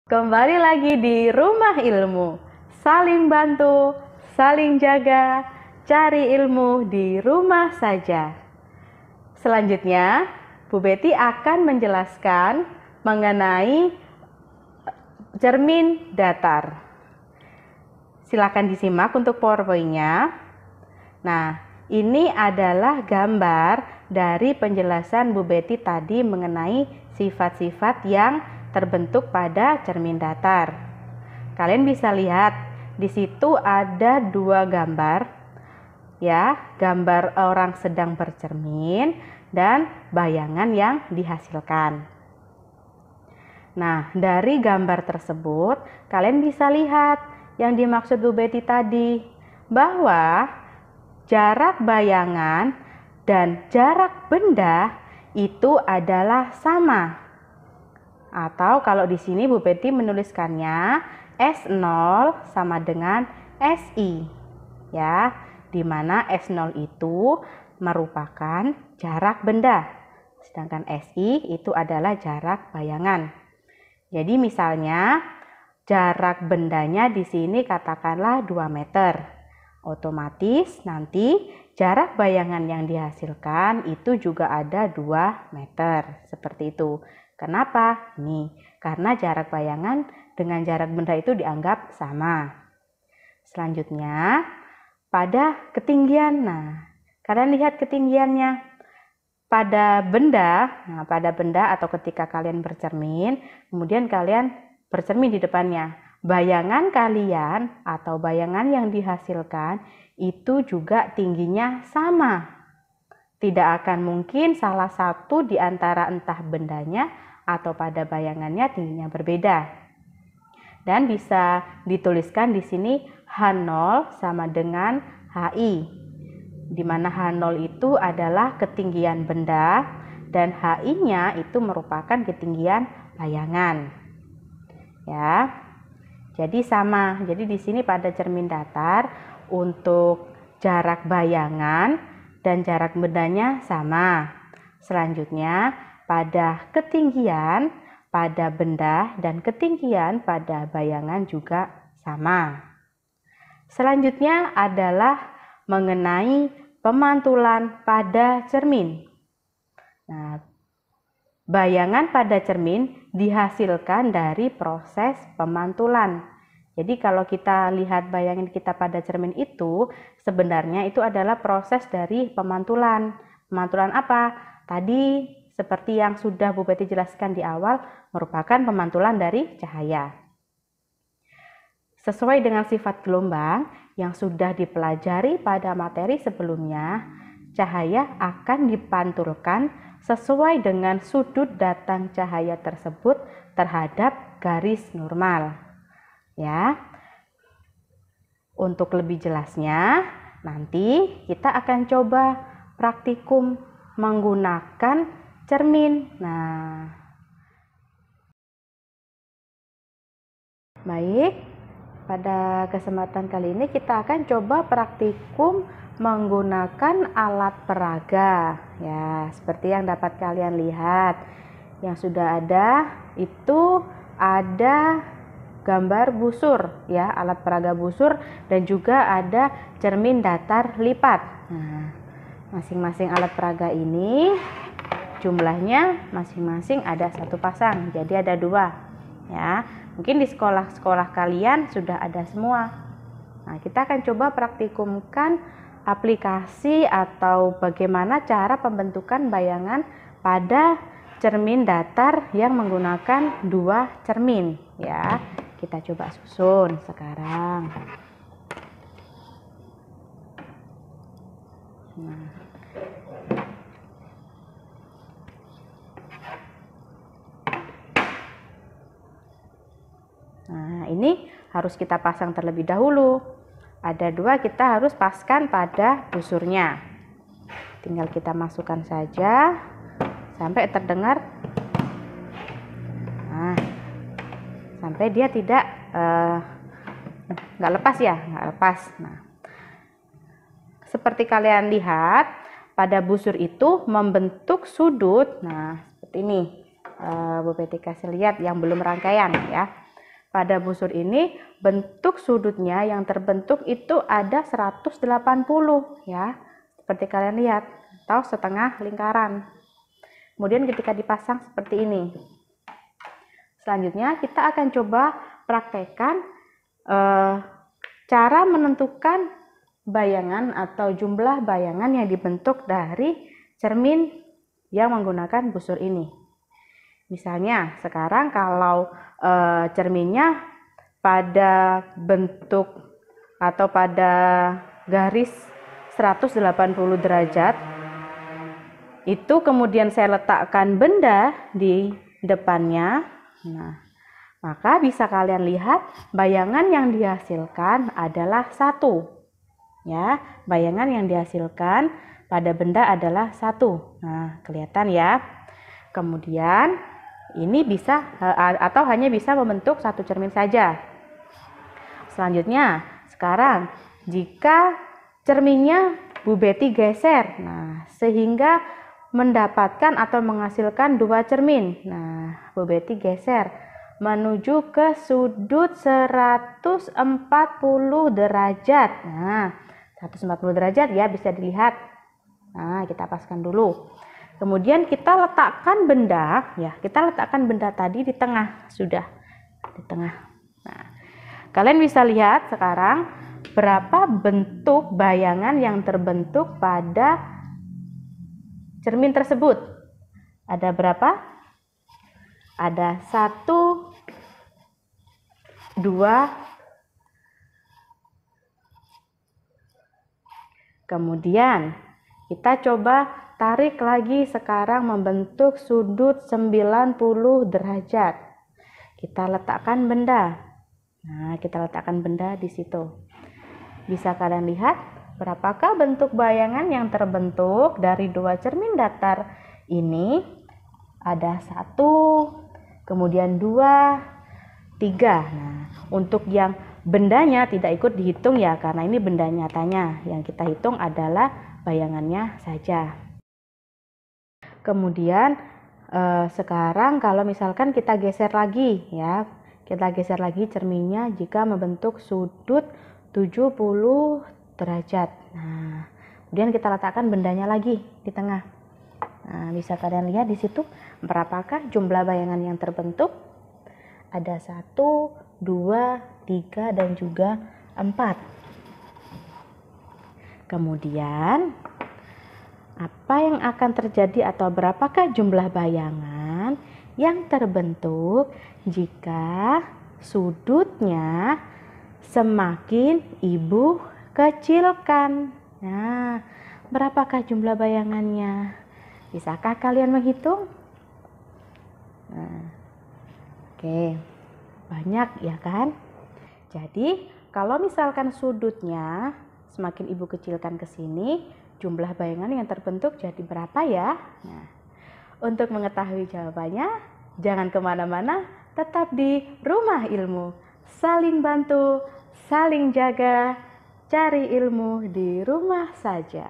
Kembali lagi di Rumah Ilmu. Saling bantu, saling jaga, cari ilmu di rumah saja. Selanjutnya, Bu Betty akan menjelaskan mengenai cermin datar. Silakan disimak untuk PowerPoint-nya. Nah, ini adalah gambar dari penjelasan Bu Betty tadi mengenai sifat-sifat yang terbentuk pada cermin datar. Kalian bisa lihat di situ ada dua gambar, ya, gambar orang sedang bercermin dan bayangan yang dihasilkan. Nah, dari gambar tersebut kalian bisa lihat yang dimaksud Bu Betty tadi, bahwa jarak bayangan dan jarak benda itu adalah sama. Atau kalau di sini Bu Betty menuliskannya S0 sama dengan SI, ya, di mana S0 itu merupakan jarak benda, sedangkan SI itu adalah jarak bayangan. Jadi misalnya jarak bendanya di sini katakanlah 2 meter. Otomatis nanti jarak bayangan yang dihasilkan itu juga ada 2 meter, seperti itu. Kenapa? Nih, karena jarak bayangan dengan jarak benda itu dianggap sama. Selanjutnya, pada ketinggian. Nah, kalian lihat ketinggiannya. Pada benda atau ketika kalian bercermin, kemudian kalian bercermin di depannya. Bayangan kalian atau bayangan yang dihasilkan itu juga tingginya sama. Tidak akan mungkin salah satu di antara entah bendanya atau pada bayangannya tingginya berbeda. Dan bisa dituliskan di sini H0 sama dengan HI, di mana H0 itu adalah ketinggian benda dan HI-nya itu merupakan ketinggian bayangan. Ya. Jadi sama. Jadi di sini pada cermin datar untuk jarak bayangan dan jarak bendanya sama. Selanjutnya, pada ketinggian pada benda dan ketinggian pada bayangan juga sama. Selanjutnya adalah mengenai pemantulan pada cermin. Nah, bayangan pada cermin dihasilkan dari proses pemantulan. Jadi kalau kita lihat bayangan kita pada cermin itu, sebenarnya itu adalah proses dari pemantulan. Pemantulan apa? Tadi seperti yang sudah Bu Betty jelaskan di awal, merupakan pemantulan dari cahaya. Sesuai dengan sifat gelombang yang sudah dipelajari pada materi sebelumnya, cahaya akan dipantulkan sesuai dengan sudut datang cahaya tersebut terhadap garis normal. Ya. Untuk lebih jelasnya, nanti kita akan coba praktikum menggunakan cermin. Nah, baik, pada kesempatan kali ini kita akan coba praktikum menggunakan alat peraga. Ya, seperti yang dapat kalian lihat, yang sudah ada itu ada gambar busur, ya, alat peraga busur, dan juga ada cermin datar lipat. Nah, masing-masing alat peraga ini jumlahnya masing-masing ada 1 pasang, jadi ada 2, ya. Mungkin di sekolah-sekolah kalian sudah ada semua. Nah, kita akan coba praktikumkan aplikasi atau bagaimana cara pembentukan bayangan pada cermin datar yang menggunakan 2 cermin, ya. Kita coba susun sekarang. Nah, ini harus kita pasang terlebih dahulu. Ada 2, kita harus paskan pada busurnya. Tinggal kita masukkan saja sampai terdengar, nah, sampai dia tidak nggak lepas, ya, nggak lepas. Nah, seperti kalian lihat, pada busur itu membentuk sudut. Nah, seperti ini. Bu Betty kasih lihat yang belum rangkaian, ya. pada busur ini bentuk sudutnya yang terbentuk itu ada 180 ya. Seperti kalian lihat, atau setengah lingkaran. Kemudian ketika dipasang seperti ini. Selanjutnya kita akan coba praktekkan cara menentukan bayangan atau jumlah bayangan yang dibentuk dari cermin yang menggunakan busur ini. Misalnya sekarang kalau cerminnya pada bentuk atau pada garis 180 derajat, itu kemudian saya letakkan benda di depannya. Nah, maka bisa kalian lihat bayangan yang dihasilkan adalah 1. Ya, bayangan yang dihasilkan pada benda adalah 1. Nah, kelihatan ya. Kemudian ini bisa atau hanya bisa membentuk satu cermin saja. Selanjutnya, sekarang jika cerminnya Bu Betty geser, nah sehingga mendapatkan atau menghasilkan 2 cermin. Nah, Bu Betty geser menuju ke sudut 140 derajat. Nah, 140 derajat ya bisa dilihat. Nah, kita paskan dulu. Kemudian kita letakkan benda, ya kita letakkan benda tadi di tengah, sudah di tengah. Nah, kalian bisa lihat sekarang berapa bentuk bayangan yang terbentuk pada cermin tersebut. Ada berapa? Ada 1, 2, kemudian kita coba tarik lagi sekarang membentuk sudut 90 derajat. Kita letakkan benda. Nah, kita letakkan benda di situ. Bisa kalian lihat berapakah bentuk bayangan yang terbentuk dari 2 cermin datar ini? Ada 1, kemudian 2, 3. Nah, untuk yang bendanya tidak ikut dihitung ya, karena ini benda nyatanya. Yang kita hitung adalah bayangannya saja. Kemudian sekarang kalau misalkan kita geser lagi ya, kita geser lagi cerminnya jika membentuk sudut 70 derajat. Nah, kemudian kita letakkan bendanya lagi di tengah. Nah, bisa kalian lihat di situ berapakah jumlah bayangan yang terbentuk? Ada 1, 2, 3 dan juga 4. Kemudian apa yang akan terjadi atau berapakah jumlah bayangan yang terbentuk jika sudutnya semakin ibu kecilkan? Nah, berapakah jumlah bayangannya? Bisakah kalian menghitung? Nah, oke, banyak ya kan? Jadi, kalau misalkan sudutnya semakin ibu kecilkan ke sini, jumlah bayangan yang terbentuk jadi berapa ya? Nah, untuk mengetahui jawabannya, jangan kemana-mana, tetap di Rumah Ilmu. Saling bantu, saling jaga, cari ilmu di rumah saja.